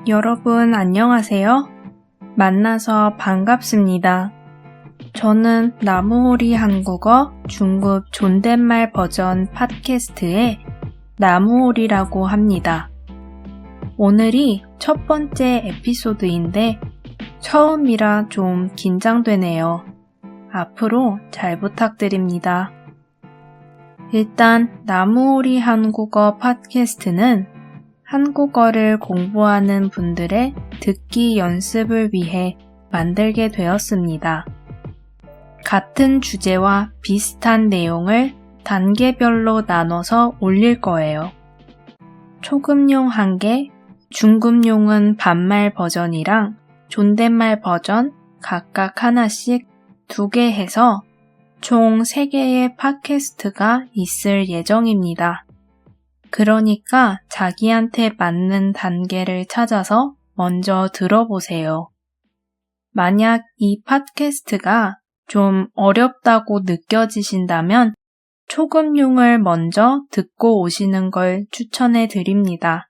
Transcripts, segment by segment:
여러분 안녕하세요. 만나서 반갑습니다. 저는 나무호리 한국어 중급 존댓말 버전 팟캐스트의 나무호리라고 합니다. 오늘이 첫 번째 에피소드인데 처음이라 좀 긴장되네요. 앞으로 잘 부탁드립니다. 일단 나무호리 한국어 팟캐스트는 한국어를 공부하는 분들의 듣기 연습을 위해 만들게 되었습니다. 같은 주제와 비슷한 내용을 단계별로 나눠서 올릴 거예요. 초급용 1개, 중급용은 반말 버전이랑 존댓말 버전 각각 하나씩 2개 해서 총 3개의 팟캐스트가 있을 예정입니다. 그러니까 자기한테 맞는 단계를 찾아서 먼저 들어보세요. 만약 이 팟캐스트가 좀 어렵다고 느껴지신다면 초급용을 먼저 듣고 오시는 걸 추천해 드립니다.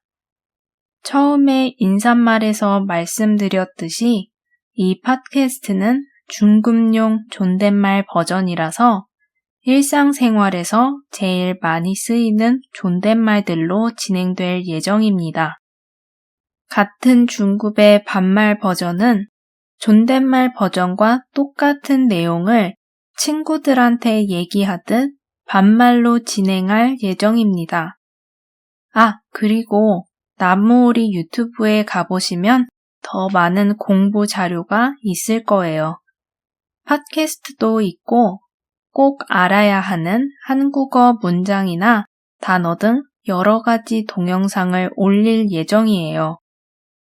처음에 인사말에서 말씀드렸듯이 이 팟캐스트는 중급용 존댓말 버전이라서 일상생활에서 제일 많이 쓰이는 존댓말들로 진행될 예정입니다. 같은 중급의 반말 버전은 존댓말 버전과 똑같은 내용을 친구들한테 얘기하듯 반말로 진행할 예정입니다. 그리고 나무호리 유튜브에 가보시면 더 많은 공부 자료가 있을 거예요. 팟캐스트도 있고 꼭 알아야 하는 한국어 문장이나 단어 등 여러 가지 동영상을 올릴 예정이에요.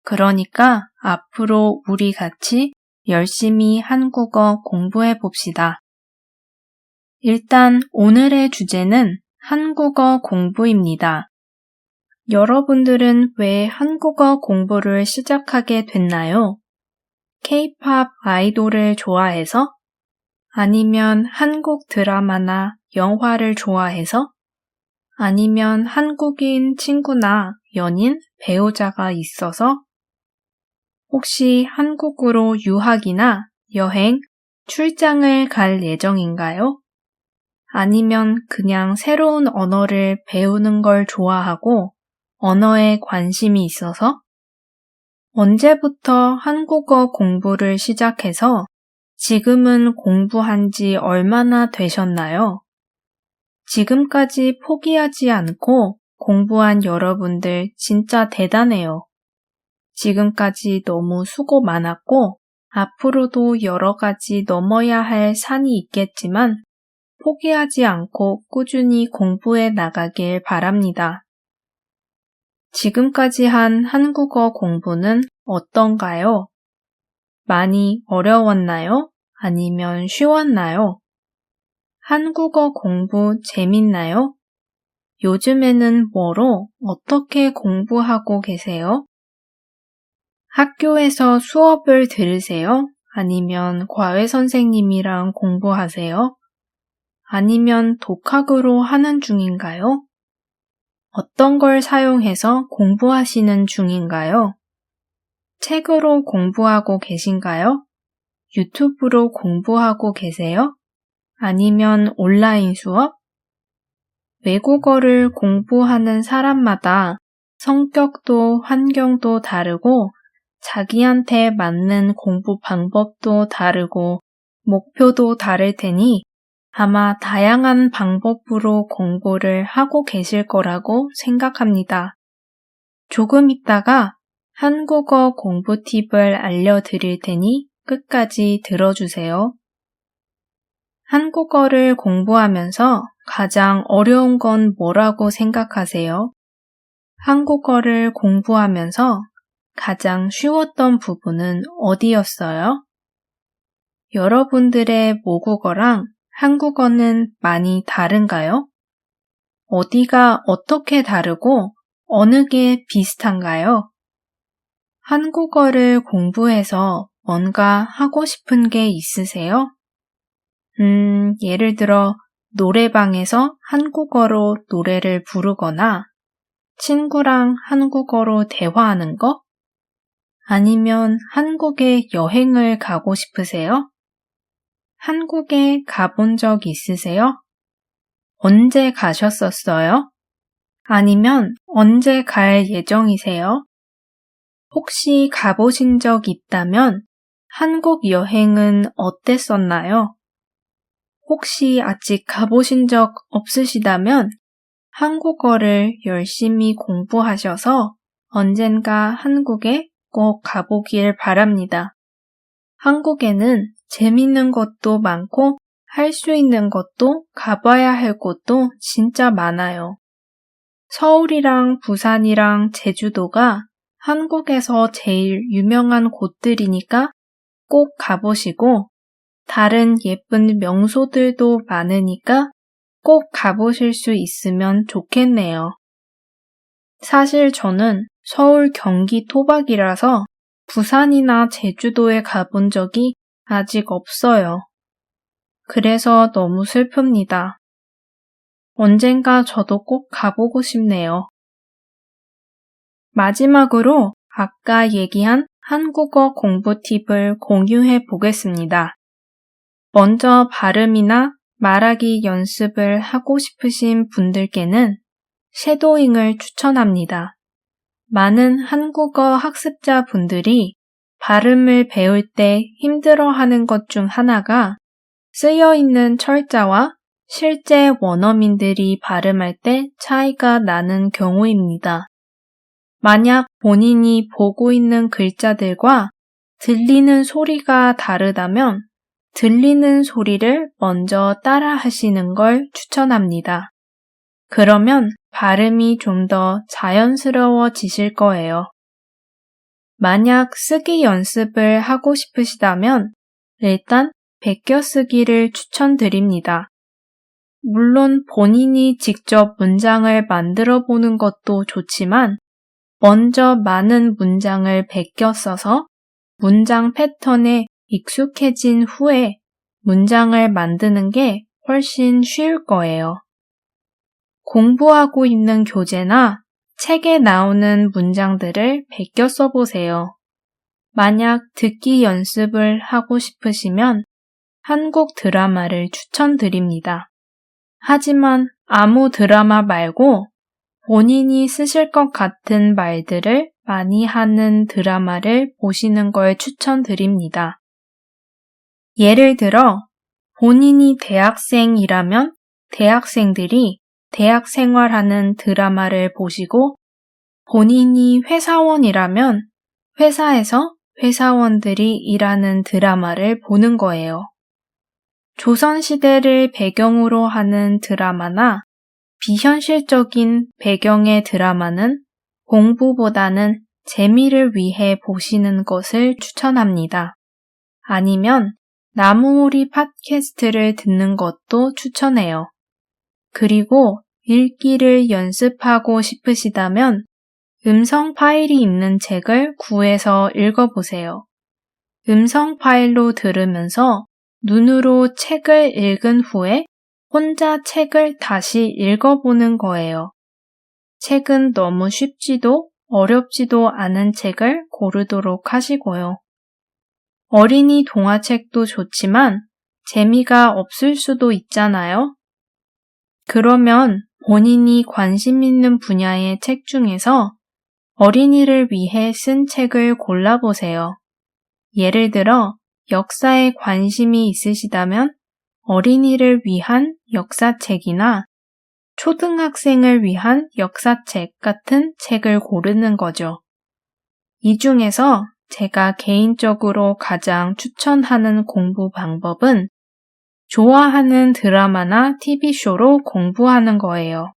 그러니까 앞으로 우리 같이 열심히 한국어 공부해 봅시다. 일단 오늘의 주제는 한국어 공부입니다. 여러분들은 왜 한국어 공부를 시작하게 됐나요? K-팝 아이돌을 좋아해서? 아니면 한국 드라마나 영화를 좋아해서? 아니면 한국인 친구나 연인, 배우자가 있어서? 혹시 한국으로 유학이나 여행, 출장을 갈 예정인가요? 아니면 그냥 새로운 언어를 배우는 걸 좋아하고 언어에 관심이 있어서? 언제부터 한국어 공부를 시작해서 지금은 공부한 지 얼마나 되셨나요? 지금까지 포기하지 않고 공부한 여러분들 진짜 대단해요. 지금까지 너무 수고 많았고 앞으로도 여러 가지 넘어야 할 산이 있겠지만 포기하지 않고 꾸준히 공부해 나가길 바랍니다. 지금까지 한 한국어 공부는 어떤가요? 많이 어려웠나요? 아니면 쉬웠나요? 한국어 공부 재밌나요? 요즘에는 뭐로 어떻게 공부하고 계세요? 학교에서 수업을 들으세요? 아니면 과외 선생님이랑 공부하세요? 아니면 독학으로 하는 중인가요? 어떤 걸 사용해서 공부하시는 중인가요? 책으로 공부하고 계신가요? 유튜브로 공부하고 계세요? 아니면 온라인 수업? 외국어를 공부하는 사람마다 성격도 환경도 다르고 자기한테 맞는 공부 방법도 다르고 목표도 다를 테니 아마 다양한 방법으로 공부를 하고 계실 거라고 생각합니다. 조금 있다가 한국어 공부 팁을 알려드릴 테니 끝까지 들어주세요. 한국어를 공부하면서 가장 어려운 건 뭐라고 생각하세요? 한국어를 공부하면서 가장 쉬웠던 부분은 어디였어요? 여러분들의 모국어랑 한국어는 많이 다른가요? 어디가 어떻게 다르고 어느 게 비슷한가요? 한국어를 공부해서 뭔가 하고 싶은 게 있으세요? 예를 들어 노래방에서 한국어로 노래를 부르거나 친구랑 한국어로 대화하는 거? 아니면 한국에 여행을 가고 싶으세요? 한국에 가본 적 있으세요? 언제 가셨었어요? 아니면 언제 갈 예정이세요? 혹시 가보신 적 있다면 한국 여행은 어땠었나요? 혹시 아직 가보신 적 없으시다면 한국어를 열심히 공부하셔서 언젠가 한국에 꼭 가보길 바랍니다. 한국에는 재밌는 것도 많고 할 수 있는 것도 가봐야 할 곳도 진짜 많아요. 서울이랑 부산이랑 제주도가 한국에서 제일 유명한 곳들이니까 꼭 가보시고 다른 예쁜 명소들도 많으니까 꼭 가보실 수 있으면 좋겠네요. 사실 저는 서울 경기 토박이라서 부산이나 제주도에 가본 적이 아직 없어요. 그래서 너무 슬픕니다. 언젠가 저도 꼭 가보고 싶네요. 마지막으로 아까 얘기한 한국어 공부 팁을 공유해 보겠습니다. 먼저 발음이나 말하기 연습을 하고 싶으신 분들께는 쉐도잉을 추천합니다. 많은 한국어 학습자분들이 발음을 배울 때 힘들어하는 것 중 하나가 쓰여있는 철자와 실제 원어민들이 발음할 때 차이가 나는 경우입니다. 만약 본인이 보고 있는 글자들과 들리는 소리가 다르다면 들리는 소리를 먼저 따라 하시는 걸 추천합니다. 그러면 발음이 좀 더 자연스러워지실 거예요. 만약 쓰기 연습을 하고 싶으시다면 일단 베껴쓰기를 추천드립니다. 물론 본인이 직접 문장을 만들어 보는 것도 좋지만 먼저 많은 문장을 베껴 써서 문장 패턴에 익숙해진 후에 문장을 만드는 게 훨씬 쉬울 거예요. 공부하고 있는 교재나 책에 나오는 문장들을 베껴 써보세요. 만약 듣기 연습을 하고 싶으시면 한국 드라마를 추천드립니다. 하지만 아무 드라마 말고 본인이 쓰실 것 같은 말들을 많이 하는 드라마를 보시는 걸 추천드립니다. 예를 들어 본인이 대학생이라면 대학생들이 대학 생활하는 드라마를 보시고 본인이 회사원이라면 회사에서 회사원들이 일하는 드라마를 보는 거예요. 조선시대를 배경으로 하는 드라마나 비현실적인 배경의 드라마는 공부보다는 재미를 위해 보시는 것을 추천합니다. 아니면 나무오리 팟캐스트를 듣는 것도 추천해요. 그리고 읽기를 연습하고 싶으시다면 음성 파일이 있는 책을 구해서 읽어보세요. 음성 파일로 들으면서 눈으로 책을 읽은 후에 혼자 책을 다시 읽어보는 거예요. 책은 너무 쉽지도 어렵지도 않은 책을 고르도록 하시고요. 어린이 동화책도 좋지만 재미가 없을 수도 있잖아요. 그러면 본인이 관심 있는 분야의 책 중에서 어린이를 위해 쓴 책을 골라보세요. 예를 들어 역사에 관심이 있으시다면 어린이를 위한 역사책이나 초등학생을 위한 역사책 같은 책을 고르는 거죠. 이 중에서 제가 개인적으로 가장 추천하는 공부 방법은 좋아하는 드라마나 TV쇼로 공부하는 거예요.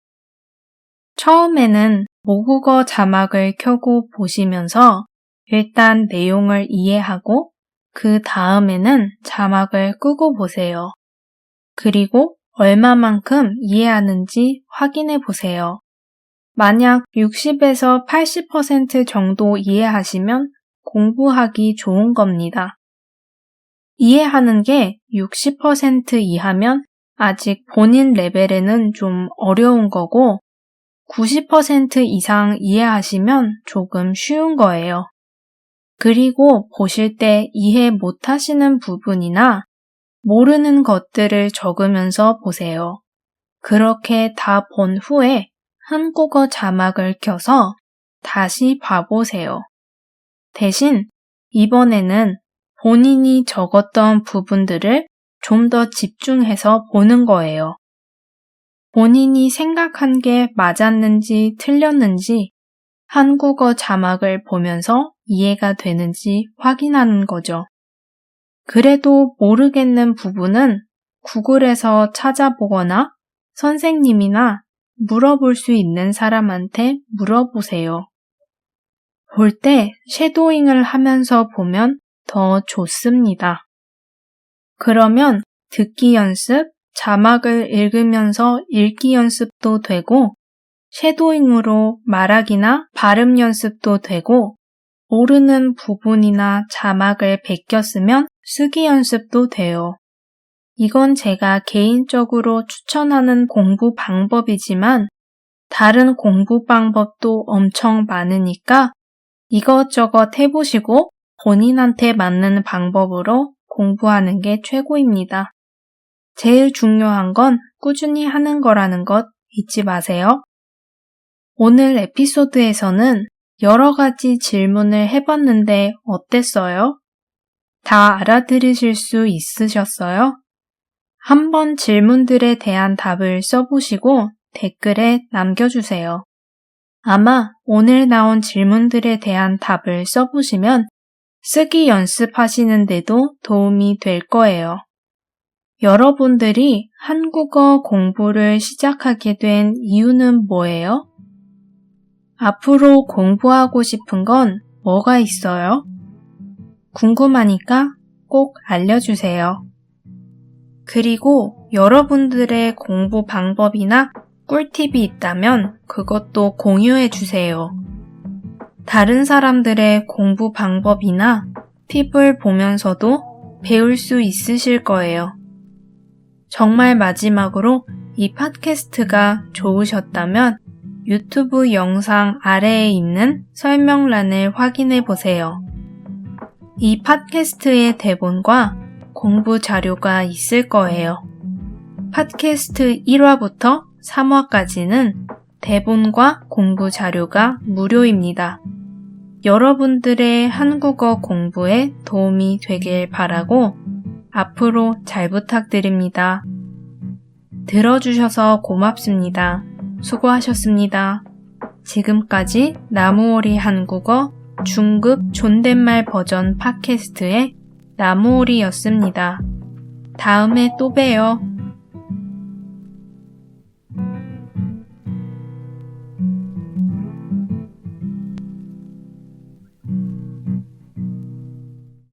처음에는 모국어 자막을 켜고 보시면서 일단 내용을 이해하고 그 다음에는 자막을 끄고 보세요. 그리고 얼마만큼 이해하는지 확인해 보세요. 만약 60에서 80% 정도 이해하시면 공부하기 좋은 겁니다. 이해하는 게 60% 이하면 아직 본인 레벨에는 좀 어려운 거고 90% 이상 이해하시면 조금 쉬운 거예요. 그리고 보실 때 이해 못하시는 부분이나 모르는 것들을 적으면서 보세요. 그렇게 다 본 후에 한국어 자막을 켜서 다시 봐보세요. 대신 이번에는 본인이 적었던 부분들을 좀 더 집중해서 보는 거예요. 본인이 생각한 게 맞았는지 틀렸는지 한국어 자막을 보면서 이해가 되는지 확인하는 거죠. 그래도 모르겠는 부분은 구글에서 찾아보거나 선생님이나 물어볼 수 있는 사람한테 물어보세요. 볼 때 쉐도잉을 하면서 보면 더 좋습니다. 그러면 듣기 연습, 자막을 읽으면서 읽기 연습도 되고 쉐도잉으로 말하기나 발음 연습도 되고 모르는 부분이나 자막을 베껴 쓰면 쓰기 연습도 돼요. 이건 제가 개인적으로 추천하는 공부 방법이지만 다른 공부 방법도 엄청 많으니까 이것저것 해보시고 본인한테 맞는 방법으로 공부하는 게 최고입니다. 제일 중요한 건 꾸준히 하는 거라는 것 잊지 마세요. 오늘 에피소드에서는 여러 가지 질문을 해봤는데 어땠어요? 다 알아들으실 수 있으셨어요? 한번 질문들에 대한 답을 써보시고 댓글에 남겨주세요. 아마 오늘 나온 질문들에 대한 답을 써보시면 쓰기 연습하시는데도 도움이 될 거예요. 여러분들이 한국어 공부를 시작하게 된 이유는 뭐예요? 앞으로 공부하고 싶은 건 뭐가 있어요? 궁금하니까 꼭 알려주세요. 그리고 여러분들의 공부 방법이나 꿀팁이 있다면 그것도 공유해주세요. 다른 사람들의 공부 방법이나 팁을 보면서도 배울 수 있으실 거예요. 정말 마지막으로 이 팟캐스트가 좋으셨다면 유튜브 영상 아래에 있는 설명란을 확인해 보세요. 이 팟캐스트의 대본과 공부 자료가 있을 거예요. 팟캐스트 1화부터 3화까지는 대본과 공부 자료가 무료입니다. 여러분들의 한국어 공부에 도움이 되길 바라고 앞으로 잘 부탁드립니다. 들어주셔서 고맙습니다. 수고하셨습니다. 지금까지 나무오리 한국어 중급 존댓말 버전 팟캐스트의 나무오리였습니다. 다음에 또 봬요.